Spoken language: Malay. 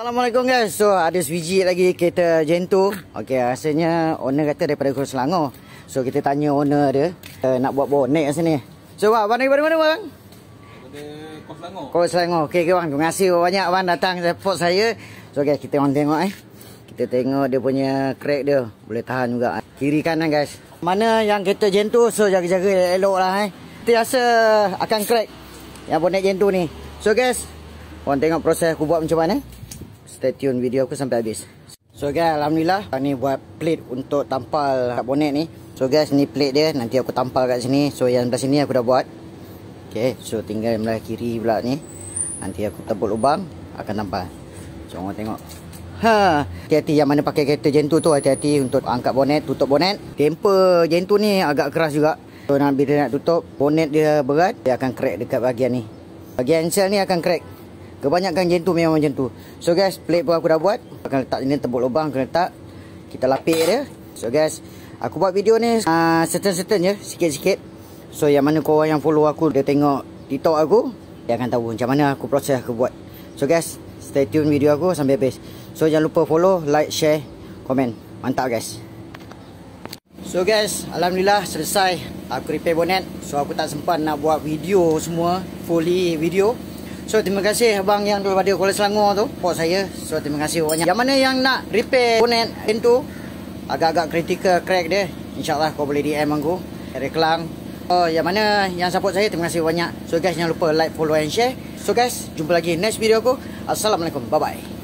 Assalamualaikum guys. So ada sebiji lagi kereta Gentoo. Okey, rasanya owner kata daripada Kuala Selangor. So kita tanya owner dia nak buat bonet kat sini. So abang daripada mana bang? Daripada Kuala Selangor. Kuala Selangor. Okey bang, terima kasih banyak abang datang support saya. So guys, kita orang tengok Kita tengok dia punya crack dia. Boleh tahan juga. Kiri kanan guys. Mana yang kereta Gentoo, so jaga-jaga elok lah Kita rasa akan crack yang bonet Gentoo ni. So guys, orang tengok proses aku buat macam mana. Stay tune video aku sampai habis. So guys, alhamdulillah ni buat plate untuk tampal kat bonet ni. So guys, ni plate dia, nanti aku tampal kat sini. So yang belah sini aku dah buat. Okay, so tinggal belah kiri pula ni. Nanti aku tebuk lubang, akan tampal. So orang tengok. Hati-hati yang mana pakai kereta Gentoo tu, hati-hati untuk angkat bonet, tutup bonet. Temper Gentoo ni agak keras juga. So bila dia nak tutup, bonet dia berat, dia akan crack dekat bahagian ni. Bahagian sel ni akan crack. Kebanyakan Gentoo memang macam tu. So guys, plate pun aku dah buat. Akan letak sini, tebuk lubang, akan letak. Kita lapik dia. So guys, aku buat video ni certain je, sikit-sikit. So yang mana korang yang follow aku, dia tengok TikTok aku, dia akan tahu macam mana aku proses aku buat. So guys, stay tune video aku sampai habis. So jangan lupa follow, like, share, komen. Mantap guys. So guys, alhamdulillah selesai aku repair bonet. So aku tak sempat nak buat video semua, fully video. So terima kasih abang yang daripada Kuala Selangor tu support saya. So terima kasih banyak. Yang mana yang nak repair bonet Gentoo agak-agak critical crack dia, InsyaAllah kau boleh DM aku Reklang. Oh, yang mana yang support saya, terima kasih banyak. So guys, jangan lupa like, follow and share. So guys, jumpa lagi next video aku. Assalamualaikum, bye bye.